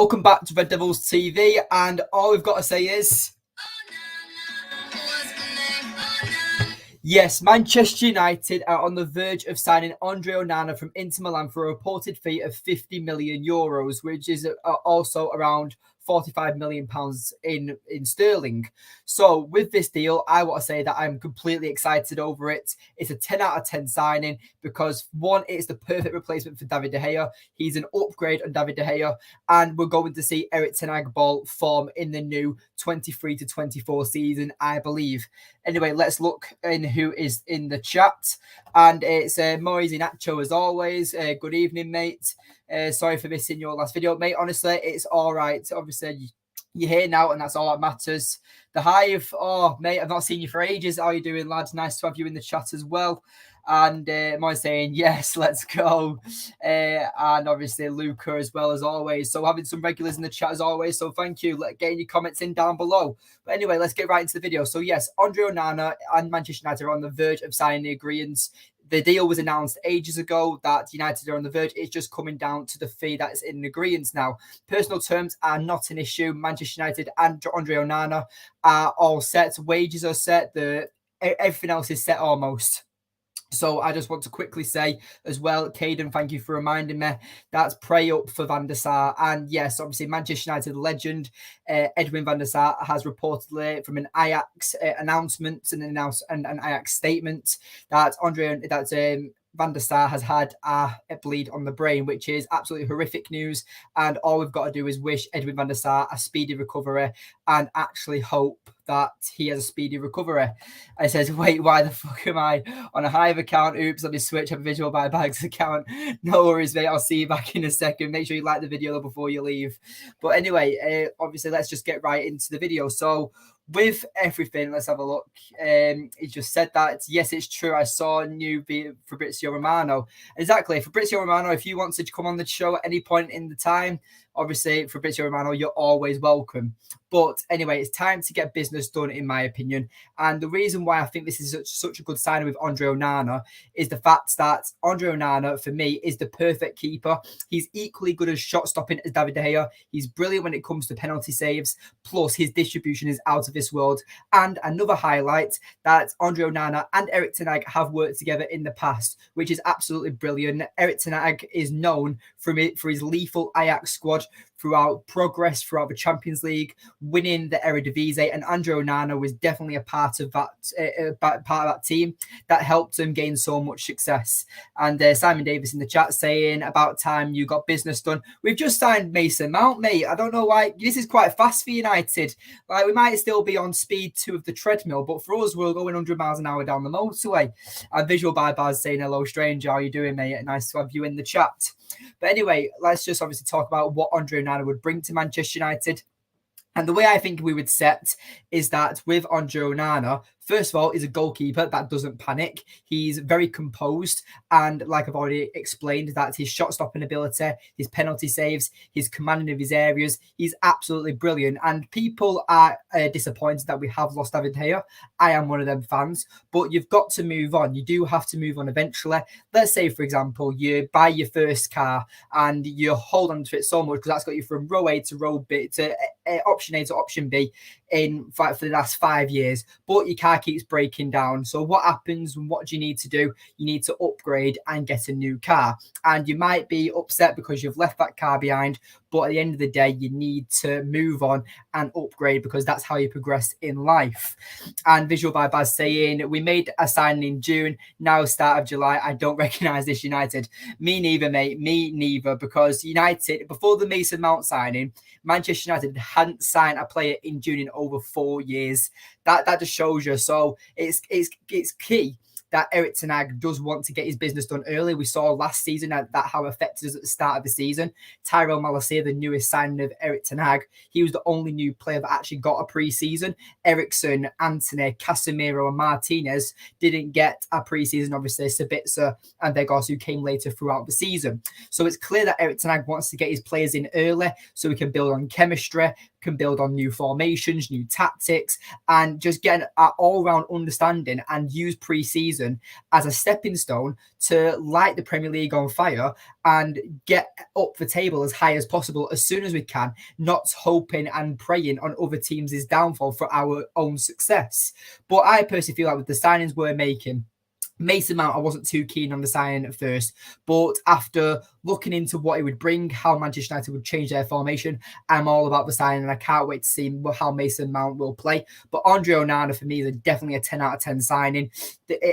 Welcome back to Red Devils TV, and all we've got to say is... Yes, Manchester United are on the verge of signing Andre Onana from Inter Milan for a reported fee of €50 million, which is also around £45 million in sterling. So with this deal, I want to say that I'm completely excited over it. It's a 10 out of 10 signing because, one, it's the perfect replacement for David De Gea. He's an upgrade on David De Gea, and we're going to see Erik ten Hag ball form in the new 23 to 24 season, I believe. Anyway, let's look in who is in the chat. And it's Moise Nacho as always. Good evening, mate. Sorry for missing your last video, mate. Honestly, it's all right. Obviously, you're here now, and that's all that matters. The Hive, oh, mate, I've not seen you for ages. How are you doing, lads? Nice to have you in the chat as well. And Moise saying, yes, let's go. And obviously, Luca as well, as always. So having some regulars in the chat as always. So thank you. Getting your comments in down below. But anyway, let's get right into the video. So yes, Andre Onana and Manchester United are on the verge of signing the agreements. The deal was announced ages ago that United are on the verge. It's just coming down to the fee that's in agreement now. Personal terms are not an issue. Manchester United and Andre Onana are all set. Wages are set. Everything else is set almost. So I just want to quickly say as well, Caden, thank you for reminding me, that's pray up for Van der Sar. And yes, obviously Manchester United legend Edwin van der Sar has reportedly from an Ajax announcement and an Ajax statement that Van der Sar has had a bleed on the brain, which is absolutely horrific news. And all we've got to do is wish Edwin van der Sar a speedy recovery and actually hope that he has a speedy recovery. I says, wait, why the fuck am I on a Hive account? Oops, let me switch up a Visual by Bags account. No worries, mate. I'll see you back in a second. Make sure you like the video before you leave. But anyway, obviously, let's just get right into the video. So with everything, let's have a look. He just said that, yes, it's true. I saw new Fabrizio Romano. Exactly. Fabrizio Romano, if you want to come on the show at any point in the time, obviously, Fabrizio Romano, you're always welcome. But anyway, it's time to get business done, in my opinion. And the reason why I think this is such a good signing with Andre Onana is the fact that Andre Onana, for me, is the perfect keeper. He's equally good as shot stopping as David De Gea. He's brilliant when it comes to penalty saves. Plus, his distribution is out of this world. And another highlight, that Andre Onana and Erik ten Hag have worked together in the past, which is absolutely brilliant. Erik ten Hag is known for his lethal Ajax squad throughout the Champions League, winning the Eredivisie, and Andre Onana was definitely a part of that team that helped him gain so much success. And Simon Davis in the chat saying, about time you got business done. We've just signed Mason Mount, mate. I don't know why. This is quite fast for United. Like, we might still be on speed 2 of the treadmill, but for us, we're going 100 miles an hour down the motorway. And Visual by Baz saying, hello, stranger. How are you doing, mate? Nice to have you in the chat. But anyway, let's just obviously talk about what Andre Onana would bring to Manchester United. And the way I think we would set is that with Andre Onana, first of all, he's a goalkeeper that doesn't panic. He's very composed. And like I've already explained, that his shot-stopping ability, his penalty saves, his commanding of his areas, he's absolutely brilliant. And people are disappointed that we have lost David De Gea. I am one of them fans. But you've got to move on. You do have to move on eventually. Let's say, for example, you buy your first car and you hold on to it so much because that's got you from row A to row B to option A to option B for the last 5 years, but your car keeps breaking down. So what happens and what do you need to do? You need to upgrade and get a new car. And you might be upset because you've left that car behind, but at the end of the day, you need to move on and upgrade because that's how you progress in life. And Visual by Baz saying, we made a signing in June, now start of July. I don't recognise this United. Me neither, mate. Me neither, because United, before the Mason Mount signing, Manchester United hadn't signed a player in June in over 4 years. That just shows you. So it's key that Erik ten Hag does want to get his business done early. We saw last season that how affected us at the start of the season. Tyrell Malacia, the newest signing of Erik ten Hag, he was the only new player that actually got a pre-season. Eriksen, Antony, Casemiro and Martinez didn't get a pre-season. Obviously, Sabitzer and Vegas, who came later throughout the season. So it's clear that Erik ten Hag wants to get his players in early so we can build on chemistry, can build on new formations, new tactics, and just get an all-round understanding and use pre-season as a stepping stone to light the Premier League on fire and get up the table as high as possible as soon as we can, not hoping and praying on other teams' downfall for our own success. But I personally feel like with the signings we're making, Mason Mount, I wasn't too keen on the signing at first, but after looking into what it would bring, how Manchester United would change their formation, I'm all about the signing, and I can't wait to see how Mason Mount will play. But Andre Onana, for me, is definitely a 10 out of 10 signing.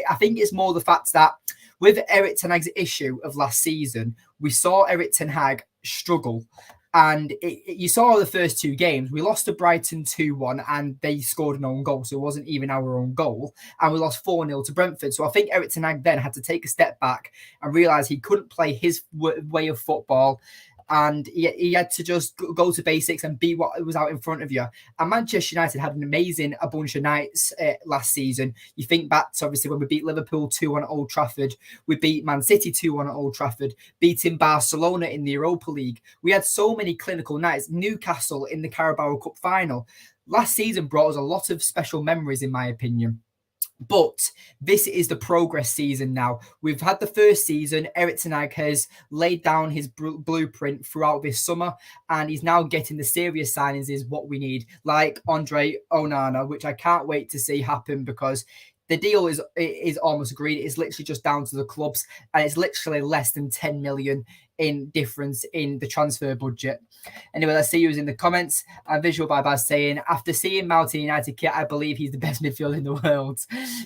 I think it's more the fact that with Erik ten Hag's issue of last season, we saw Erik ten Hag struggle. And you saw the first two games. We lost to Brighton 2-1 and they scored an own goal. So it wasn't even our own goal. And we lost 4-0 to Brentford. So I think Erik ten Hag then had to take a step back and realise he couldn't play his way of football. And he had to just go to basics and be what was out in front of you. And Manchester United had an amazing a bunch of nights last season. You think back to obviously when we beat Liverpool 2-1 at Old Trafford. We beat Man City 2-1 at Old Trafford. Beating Barcelona in the Europa League. We had so many clinical nights. Newcastle in the Carabao Cup final. Last season brought us a lot of special memories, in my opinion. But this is the progress season now. We've had the first season. Erik ten Hag has laid down his blueprint throughout this summer, and he's now getting the serious signings is what we need, like Andre Onana, which I can't wait to see happen because the deal is almost agreed. It's literally just down to the clubs, and it's literally less than 10 million in difference in the transfer budget. Anyway, let's see who's in the comments. And Visual by Baz saying, after seeing Mount in United kit, I believe he's the best midfielder in the world.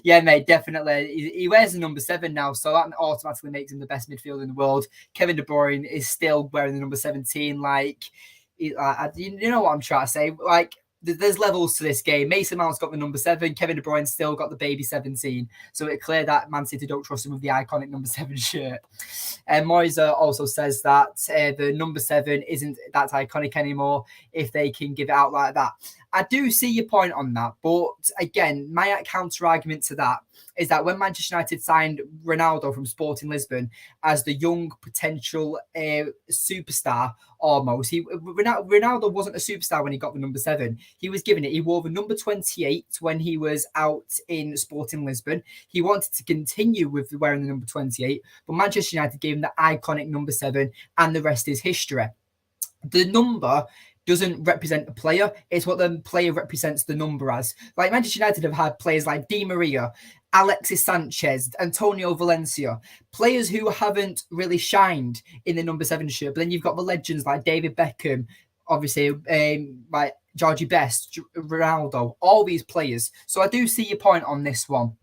Yeah, mate, definitely. He wears the number 7 now, so that automatically makes him the best midfielder in the world. Kevin De Bruyne is still wearing the number 17. You know what I'm trying to say? There's levels to this game. Mason Mount's got the number 7. Kevin De Bruyne still got the baby 17. So it's clear that Man City don't trust him with the iconic number 7 shirt. And Moisa also says that the number 7 isn't that iconic anymore if they can give it out like that. I do see your point on that. But again, my counter argument to that is that when Manchester United signed Ronaldo from Sporting Lisbon as the young potential superstar, almost, Ronaldo wasn't a superstar when he got the number 7. He was given it. He wore the number 28 when he was out in Sporting Lisbon. He wanted to continue with wearing the number 28, but Manchester United gave him the iconic number 7, and the rest is history. The number doesn't represent a player. It's what the player represents the number as. Like Manchester United have had players like Di Maria, Alexis Sanchez, Antonio Valencia, players who haven't really shined in the number 7 shirt. But then you've got the legends like David Beckham, obviously, like Georgie Best, Ronaldo, all these players. So I do see your point on this one.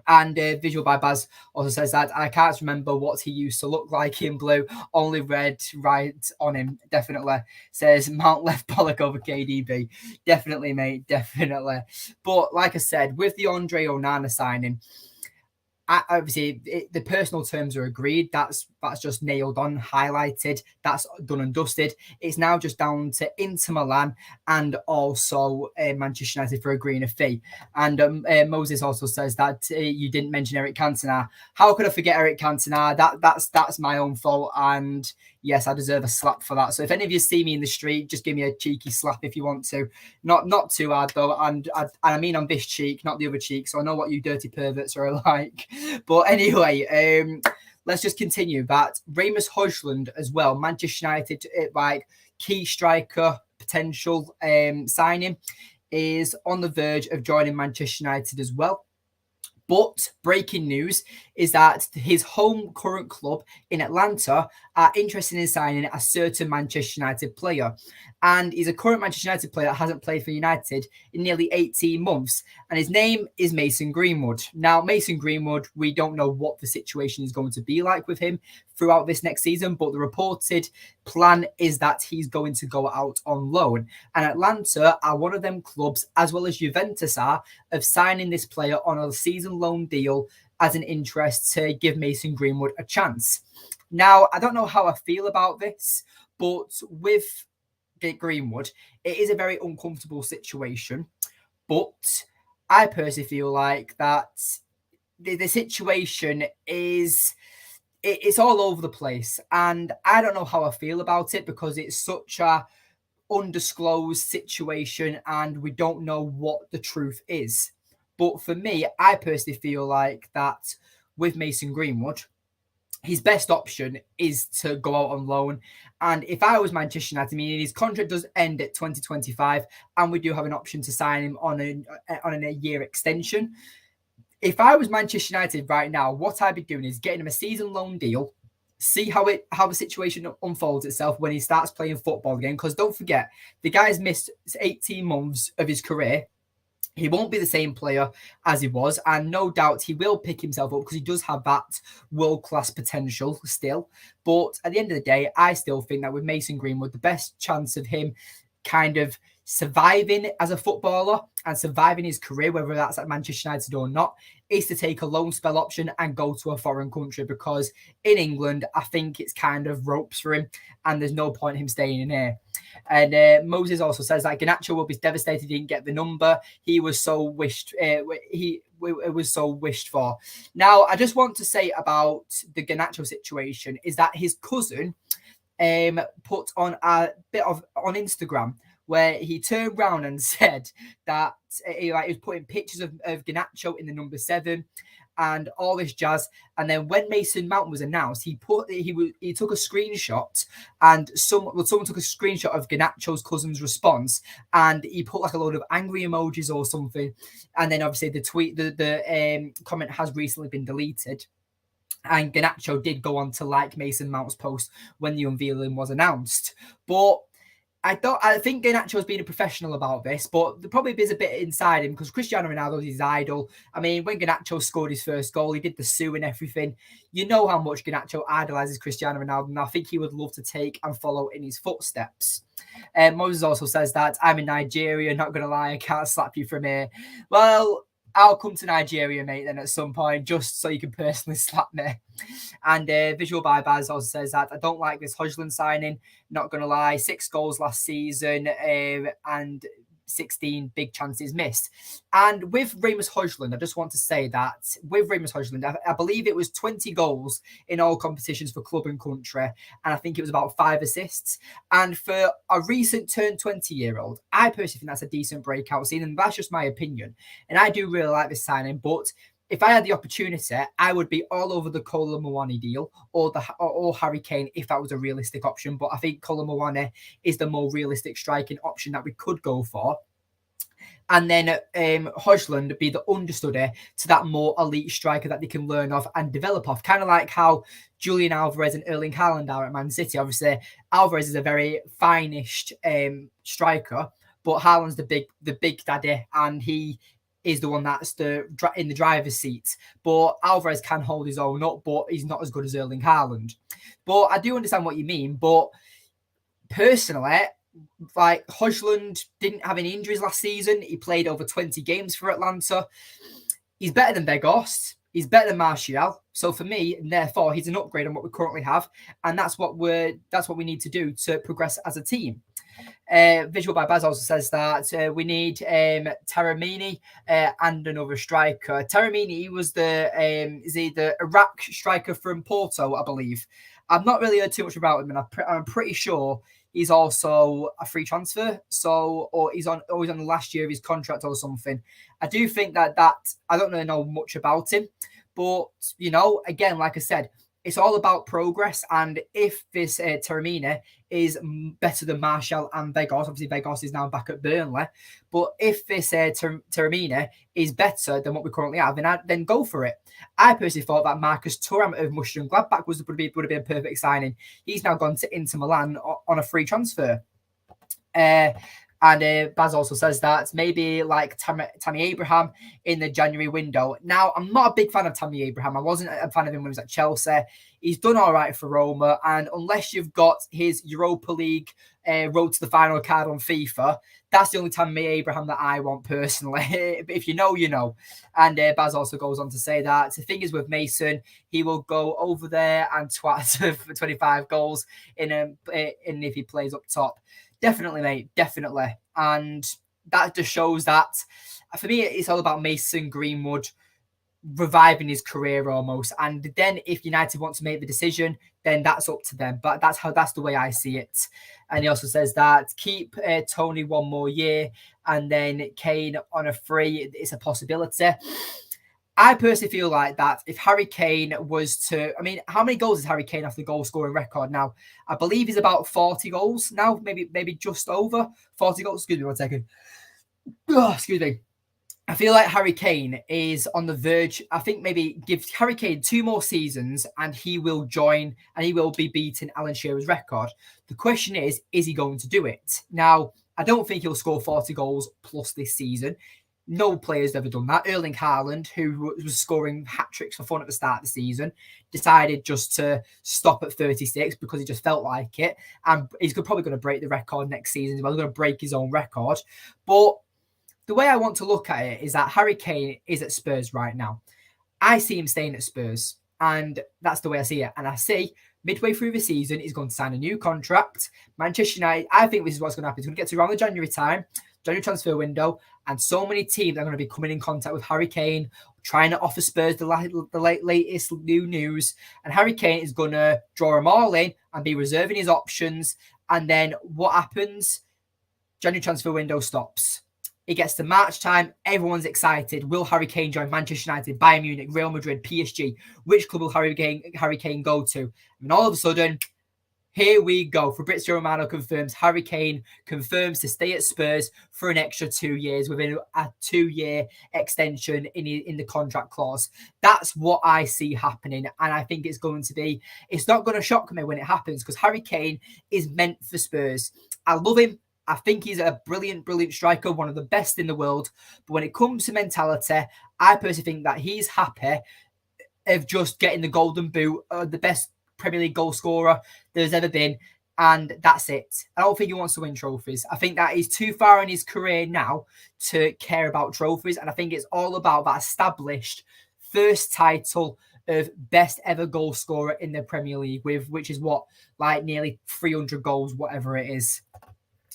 And Visual by Baz also says that I can't remember what he used to look like in blue, only red right on him. Definitely says Mount left Pollock over KDB. Definitely, mate, definitely. But like I said, with the Andre Onana signing, obviously the personal terms are agreed. That's just nailed on, highlighted. That's done and dusted. It's now just down to Inter Milan and also Manchester United for agreeing a fee. And Moses also says that you didn't mention Eric Cantona. How could I forget Eric Cantona? That's my own fault. And yes, I deserve a slap for that. So if any of you see me in the street, just give me a cheeky slap if you want to. Not too hard though. And I mean on this cheek, not the other cheek. So I know what you dirty perverts are like. But anyway, let's just continue that. Rasmus Hojlund as well. Manchester United, key striker potential signing, is on the verge of joining Manchester United as well. But breaking news is that his home current club in Atlanta are interested in signing a certain Manchester United player. And he's a current Manchester United player that hasn't played for United in nearly 18 months. And his name is Mason Greenwood. Now, Mason Greenwood, we don't know what the situation is going to be like with him throughout this next season, but the reported plan is that he's going to go out on loan. And Atlanta are one of them clubs, as well as Juventus are, of signing this player on a season loan deal as an interest to give Mason Greenwood a chance. Now, I don't know how I feel about this, but with Greenwood, it is a very uncomfortable situation. But I personally feel like that the situation is... it's all over the place, and I don't know how I feel about it because it's such a undisclosed situation and we don't know what the truth is. But for me, I personally feel like that with Mason Greenwood, his best option is to go out on loan. And if I was Manchester United, I mean, his contract does end at 2025, and we do have an option to sign him on a year extension. If I was Manchester United right now, what I'd be doing is getting him a season loan deal, see how the situation unfolds itself when he starts playing football again. Because don't forget, the guy's missed 18 months of his career. He won't be the same player as he was, and no doubt he will pick himself up because he does have that world-class potential still. But at the end of the day, I still think that with Mason Greenwood, the best chance of him kind of surviving as a footballer and surviving his career, whether that's at Manchester United or not, is to take a loan spell option and go to a foreign country, because in England, I think it's kind of ropes for him and there's no point in him staying in here. And Moses also says that Garnacho will be devastated he didn't get the number. He was so wished. It was so wished for. Now, I just want to say about the Garnacho situation is that his cousin put on a bit of on Instagram where he turned around and said that he was putting pictures of Garnacho in the number 7 and all this jazz. And then when Mason Mount was announced, he took a screenshot, and someone took a screenshot of Garnacho's cousin's response, and he put like a load of angry emojis or something. And then obviously the comment has recently been deleted. And Garnacho did go on to like Mason Mount's post when the unveiling was announced. But I think Garnacho's been a professional about this, but there probably is a bit inside him because Cristiano Ronaldo is his idol. I mean, when Garnacho scored his first goal, he did the sue and everything. You know how much Garnacho idolizes Cristiano Ronaldo, and I think he would love to take and follow in his footsteps. Moses also says that I'm in Nigeria, not going to lie, I can't slap you from here. Well, I'll come to Nigeria, mate, then at some point, just so you can personally slap me. And Visual by Baz also says that I don't like this Hojlund signing, not going to lie. 6 goals last season and 16 big chances missed. And with Rasmus Hojlund, I just want to say that with Rasmus Hojlund, I believe it was 20 goals in all competitions for club and country. And I think it was about 5 assists. And for a recent turned 20-year-old, I personally think that's a decent breakout scene. And that's just my opinion. And I do really like this signing. But if I had the opportunity, I would be all over the Kolo Muani deal or Harry Kane if that was a realistic option. But I think Kolo Muani is the more realistic striking option that we could go for. And then Hojlund be the understudy to that more elite striker that they can learn off and develop off. Kind of like how Julian Alvarez and Erling Haaland are at Man City. Obviously, Alvarez is a very finished striker, but Haaland's the big daddy, and he is the one that's in the driver's seat. But Alvarez can hold his own up, but he's not as good as Erling Haaland. But I do understand what you mean. But personally, like Hojlund didn't have any injuries last season. He played over 20 games for Atlanta. He's better than Weghorst. He's better than Martial. So for me, and therefore, he's an upgrade on what we currently have, and that's what we need to do to progress as a team. Visual by Baz also says that we need Taramini and another striker. Taramini, he was is he the Iraq striker from Porto, I believe. I've not really heard too much about him, and I'm pretty sure he's also a free transfer. Or he's on the last year of his contract or something. I do think that I don't really know much about him, but again, like I said, it's all about progress. And if this Taramini is better than Martial and Weghorst, obviously Weghorst is now back at Burnley, but if this Taramini is better than what we currently have, then go for it. I personally thought that Marcus Thuram of Mönchengladbach would have been a perfect signing. He's now gone to Inter Milan on a free transfer. And Baz also says that maybe like Tammy Abraham in the January window. Now, I'm not a big fan of Tammy Abraham. I wasn't a fan of him when he was at Chelsea. He's done all right for Roma. And unless you've got his Europa League road to the final card on FIFA, that's the only Tammy Abraham that I want personally. If you know, you know. And Baz also goes on to say that the thing is with Mason, he will go over there and twat for 25 goals in if he plays up top. Definitely, mate. Definitely. And that just shows that, for me, it's all about Mason Greenwood reviving his career almost. And then if United want to make the decision, then that's up to them. But that's the way I see it. And he also says that keep Tony one more year and then Kane on a free. It's a possibility. I personally feel like that if Harry Kane was to, I mean, how many goals is Harry Kane off the goal scoring record now? I believe he's about 40 goals now, maybe just over 40 goals. Excuse me 1 second. Oh, excuse me. I feel like Harry Kane is on the verge. I think maybe give Harry Kane 2 more seasons and he will join and he will be beating Alan Shearer's record. The question is he going to do it? Now, I don't think he'll score 40 goals plus this season. No player's ever done that. Erling Haaland, who was scoring hat-tricks for fun at the start of the season, decided just to stop at 36 because he just felt like it. And he's probably going to break the record next season. He's going to break his own record. But the way I want to look at it is that Harry Kane is at Spurs right now. I see him staying at Spurs. And that's the way I see it. And I see midway through the season, he's going to sign a new contract. Manchester United, I think this is what's going to happen. He's going to get to around the January time, January transfer window, and so many teams are going to be coming in contact with Harry Kane, trying to offer Spurs the latest new news. And Harry Kane is going to draw them all in and be reserving his options. And then what happens? January transfer window stops. It gets to March time. Everyone's excited. Will Harry Kane join Manchester United, Bayern Munich, Real Madrid, PSG? Which club will Harry Kane go to? And all of a sudden, here we go. Fabrizio Romano confirms Harry Kane confirms to stay at Spurs for an extra 2 years within a 2-year extension in the contract clause. That's what I see happening. And I think it's not going to shock me when it happens because Harry Kane is meant for Spurs. I love him. I think he's a brilliant, brilliant striker, one of the best in the world. But when it comes to mentality, I personally think that he's happy of just getting the golden boot, the best Premier League goal scorer there's ever been, and that's it. I don't think he wants to win trophies. I think that he's too far in his career now to care about trophies, and I think it's all about that established first title of best ever goal scorer in the Premier League, which is what, like nearly 300 goals, whatever it is.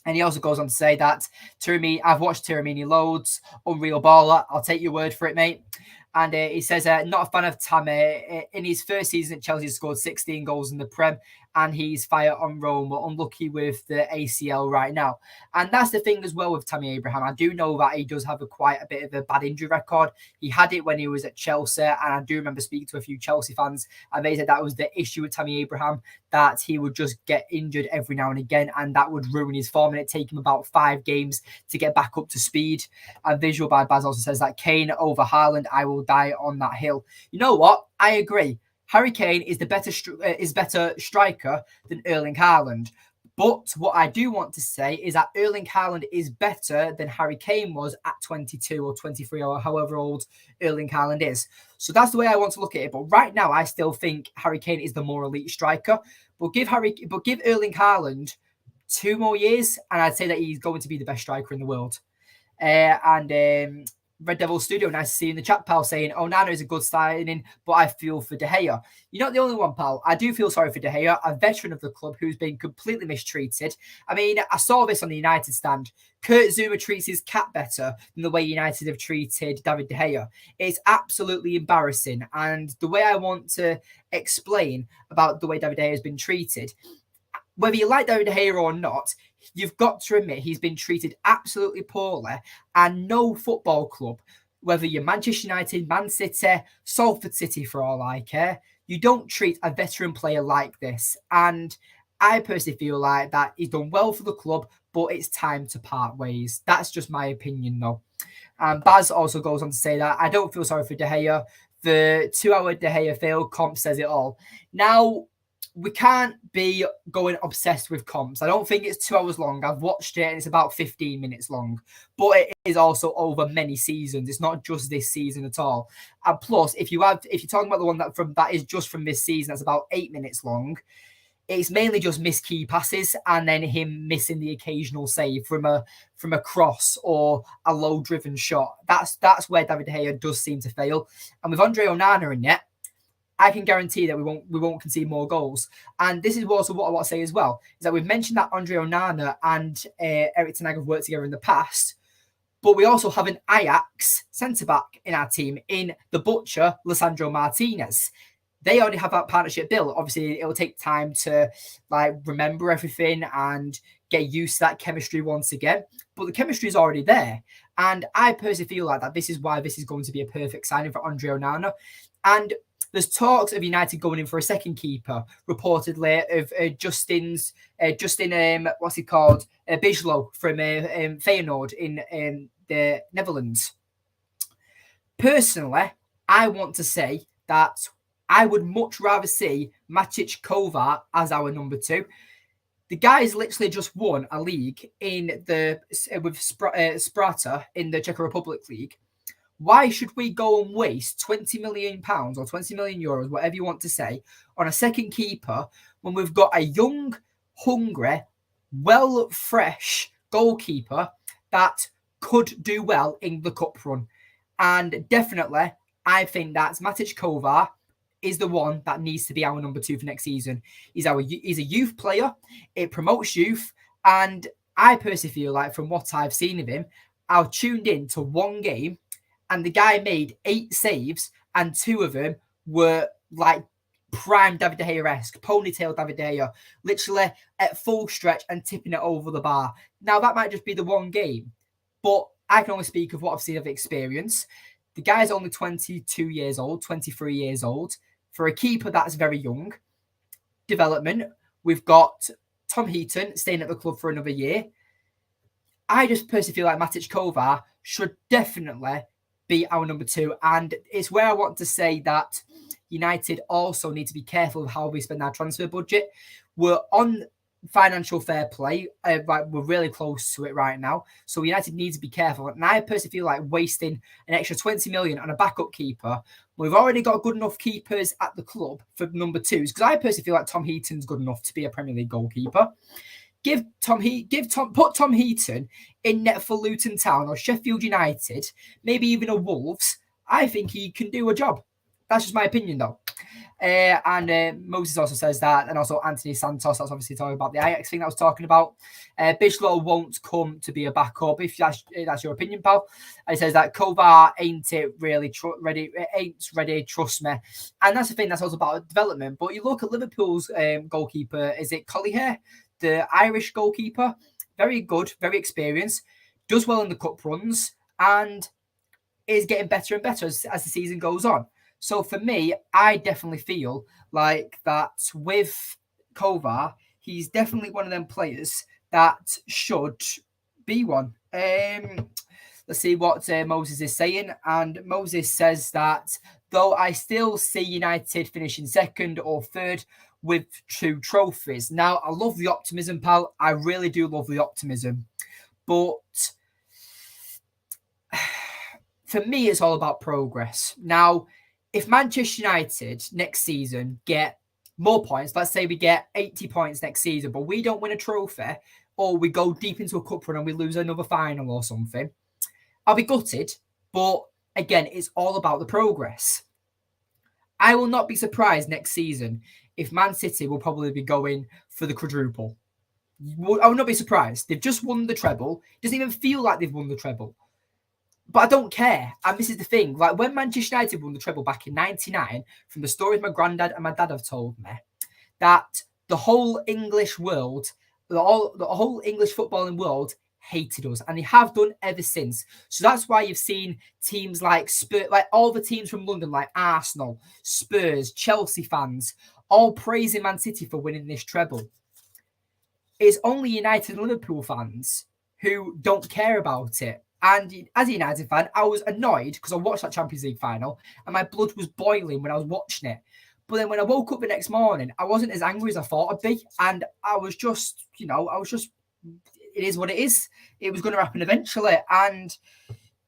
And he also goes on to say that I've watched Tiramini loads, unreal baller. I'll take your word for it, mate. And he says, not a fan of Tammy. In his first season at Chelsea, he scored 16 goals in the Prem, and he's fire on Rome, but unlucky with the ACL right now. And that's the thing as well with Tammy Abraham. I do know that he does have quite a bit of a bad injury record. He had it when he was at Chelsea, and I do remember speaking to a few Chelsea fans, and they said that was the issue with Tammy Abraham, that he would just get injured every now and again, and that would ruin his form, and it'd take him about 5 games to get back up to speed. And Visual by Baz also says that Kane over Haaland, I will die on that hill. You know what? I agree. Harry Kane is the better striker than Erling Haaland. But what I do want to say is that Erling Haaland is better than Harry Kane was at 22 or 23 or however old Erling Haaland is. So that's the way I want to look at it. But right now, I still think Harry Kane is the more elite striker. But give Erling Haaland 2 more years, and I'd say that he's going to be the best striker in the world. Red Devil Studio, nice to see you in the chat, pal, saying Onana is a good signing, but I feel for De Gea. You're not the only one, pal. I do feel sorry for De Gea, a veteran of the club who's been completely mistreated. I mean, I saw this on the United stand. Kurt Zouma treats his cat better than the way United have treated David De Gea. It's absolutely embarrassing. And the way I want to explain about the way David De Gea has been treated, whether you like David De Gea or not, you've got to admit he's been treated absolutely poorly, and no football club, whether you're Manchester United, Man City, Salford City for all I care, you don't treat a veteran player like this. And I personally feel like that he's done well for the club, but it's time to part ways. That's just my opinion, though. Baz also goes on to say that I don't feel sorry for De Gea. The 2-hour De Gea failed comp says it all. Now, we can't be going obsessed with comps. I don't think it's 2 hours long. I've watched it and it's about 15 minutes long. But it is also over many seasons. It's not just this season at all. And plus, if you're talking about the one that is just from this season, that's about 8 minutes long. It's mainly just missed key passes and then him missing the occasional save from a cross or a low driven shot. That's where David De Gea does seem to fail. And with Andre Onana in it, I can guarantee that we won't concede more goals. And this is also what I want to say as well, is that we've mentioned that Andre Onana and Erik ten Hag have worked together in the past. But we also have an Ajax centre-back in our team in the Butcher, Lisandro Martinez. They already have that partnership built. Obviously, it will take time to remember everything and get used to that chemistry once again. But the chemistry is already there. And I personally feel like that this is why this is going to be a perfect signing for Andre Onana. And there's talks of United going in for a second keeper, reportedly, of Justin, what's he called? Bijlo from Feyenoord in the Netherlands. Personally, I want to say that I would much rather see Matic Kovar as our number 2. The guy's literally just won a league with Sparta in the Czech Republic League. Why should we go and waste £20 million or 20 million euros, whatever you want to say, on a second keeper when we've got a young, hungry, fresh goalkeeper that could do well in the cup run? And definitely, I think that Matic Kovar is the one that needs to be our number 2 for next season. He's a youth player. It promotes youth. And I personally feel like from what I've seen of him, I've tuned in to one game and the guy made 8 saves and 2 of them were like prime David De Gea-esque, ponytail David De Gea, literally at full stretch and tipping it over the bar. Now, that might just be the one game, but I can only speak of what I've seen of experience. The guy's only 22 years old, 23 years old. For a keeper that's very young, development, we've got Tom Heaton staying at the club for another year. I just personally feel like Matic Kovar should definitely be our number 2. And it's where I want to say that United also need to be careful of how we spend our transfer budget. We're on financial fair play. We're really close to it right now. So United needs to be careful. And I personally feel like wasting an extra 20 million on a backup keeper. We've already got good enough keepers at the club for number 2s, because I personally feel like Tom Heaton's good enough to be a Premier League goalkeeper. Put Tom Heaton in net for Luton Town or Sheffield United, maybe even a Wolves. I think he can do a job. That's just my opinion, though. And Moses also says that, and also Anthony Santos, that's obviously talking about the Ajax thing that I was talking about. Bijlo won't come to be a backup, if that's your opinion, pal. And he says that Kovar ain't ready, trust me. And that's the thing, that's also about development. But you look at Liverpool's goalkeeper, is it Collier, the Irish goalkeeper? Very good, very experienced, does well in the cup runs, and is getting better and better as the season goes on. So for me, I definitely feel like that with Kovar, he's definitely one of them players that should be one. Let's see what Moses is saying. And Moses says that though I still see United finishing 2nd or 3rd with 2 trophies. Now, I love the optimism, pal. I really do love the optimism. But for me, it's all about progress. Now, if Manchester United next season get more points, let's say we get 80 points next season, but we don't win a trophy, or we go deep into a cup run and we lose another final or something, I'll be gutted. But again, it's all about the progress. I will not be surprised next season if Man City will probably be going for the quadruple. I will not be surprised. They've just won the treble. It doesn't even feel like they've won the treble. But I don't care. And this is the thing. Like when Manchester United won the treble back in '99, from the stories my granddad and my dad have told me, that the whole English world, the whole English footballing world hated us. And they have done ever since. So that's why you've seen teams like Spurs, like all the teams from London, like Arsenal, Spurs, Chelsea fans, all praising Man City for winning this treble. It's only United and Liverpool fans who don't care about it. And as a United fan, I was annoyed because I watched that Champions League final and my blood was boiling when I was watching it. But then when I woke up the next morning, I wasn't as angry as I thought I'd be. And I was just, it is what it is. It was going to happen eventually. And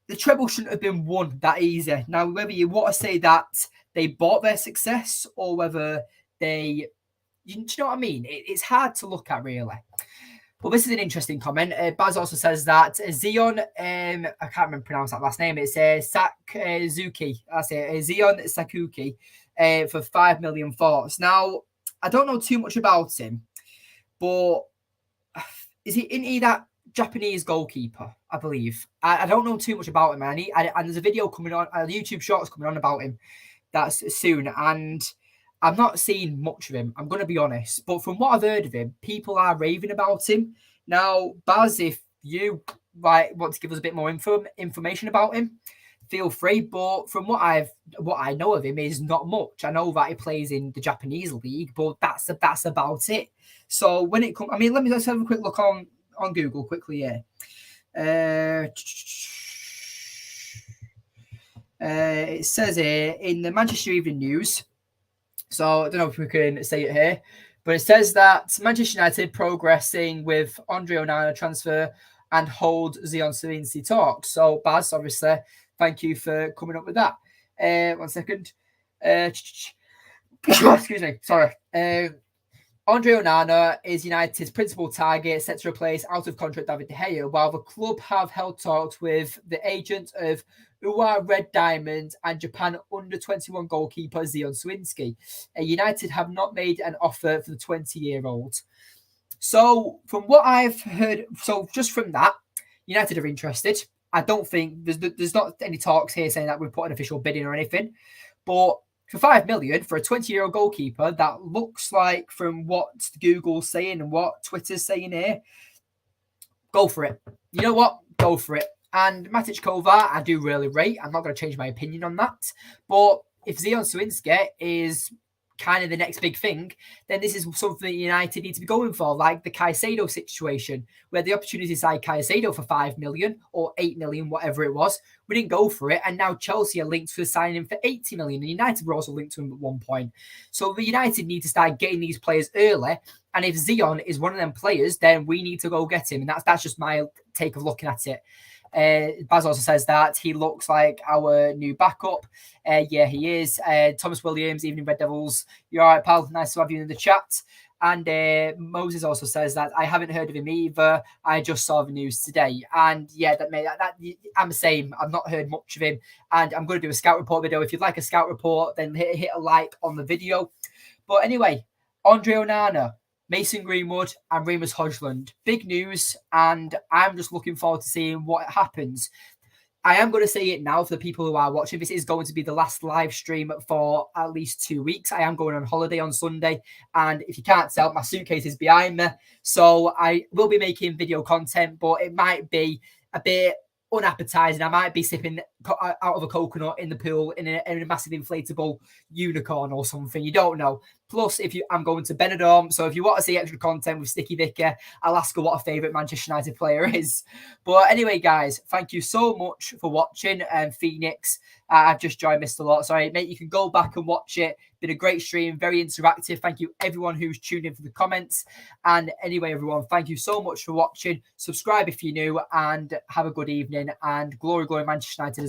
the treble shouldn't have been won that easy. Now, whether you want to say that they bought their success or whether do you know what I mean? It's hard to look at, really. Well, this is an interesting comment. Baz also says that Zion, I can't remember pronounce that last name. It's Sakzuki. That's it. Zion Sakuki for 5 million thoughts. Now, I don't know too much about him, but isn't he that Japanese goalkeeper, I believe. I don't know too much about him, and there's a video coming on, a YouTube shorts coming on about him that's soon, and I'm not seeing much of him, I'm going to be honest. But from what I've heard of him, people are raving about him. Now, Baz, if you want to give us a bit more information about him, feel free. But from what I know of him is not much. I know that he plays in the Japanese league, but that's about it. So when it comes, I mean, let's have a quick look on Google quickly here. It says here in the Manchester Evening News. So I don't know if we can say it here, but it says that Manchester United progressing with Andre Onana transfer and hold Zion Suinsi talks. So Baz, obviously, thank you for coming up with that. 1 second. Excuse me. Sorry. Andre Onana is United's principal target, set to replace out of contract David De Gea, while the club have held talks with the agent of Ua Red Diamond and Japan under-21 goalkeeper Zion Suinski. United have not made an offer for the 20-year-old. So from what I've heard, so just from that, United are interested. I don't think there's not any talks here saying that we've put an official bid in or anything, but for 5 million for a 20-year-old goalkeeper, that looks like, from what Google's saying and what Twitter's saying here, go for it. You know what? Go for it. And Matic Kovar, I do really rate. I'm not going to change my opinion on that. But if Zion Suinski is kind of the next big thing, then this is something that United need to be going for, like the Caicedo situation, where the opportunity to sign Caicedo for 5 million or 8 million, whatever it was. We didn't go for it, and now Chelsea are linked to signing him for 80 million, and United were also linked to him at one point. So the United need to start getting these players early, and if Zion is one of them players, then we need to go get him, and that's just my take of looking at it. Baz also says that he looks like our new backup. Yeah, he is. Thomas Williams, Evening Red Devils. You're all right, pal. Nice to have you in the chat. And Moses also says that I haven't heard of him either. I just saw the news today. And yeah, I'm the same. I've not heard much of him. And I'm going to do a scout report video. If you'd like a scout report, then hit a like on the video. But anyway, Andre Onana, Mason Greenwood and Rasmus Hojlund. Big news, and I'm just looking forward to seeing what happens. I am going to say it now for the people who are watching. This is going to be the last live stream for at least 2 weeks. I am going on holiday on Sunday, and if you can't tell, my suitcase is behind me. So I will be making video content, but it might be a bit unappetizing. I might be sipping out of a coconut in the pool in a massive inflatable unicorn or something. You don't know. Plus, I'm going to Benidorm, so if you want to see extra content with Sticky Vicky, I'll ask her what her favourite Manchester United player is. But anyway, guys, thank you so much for watching. Phoenix, I've just joined Mr. Lot. Sorry, mate, you can go back and watch it. Been a great stream, very interactive. Thank you, everyone who's tuned in for the comments. And anyway, everyone, thank you so much for watching. Subscribe if you're new, and have a good evening. And glory, glory, Manchester United.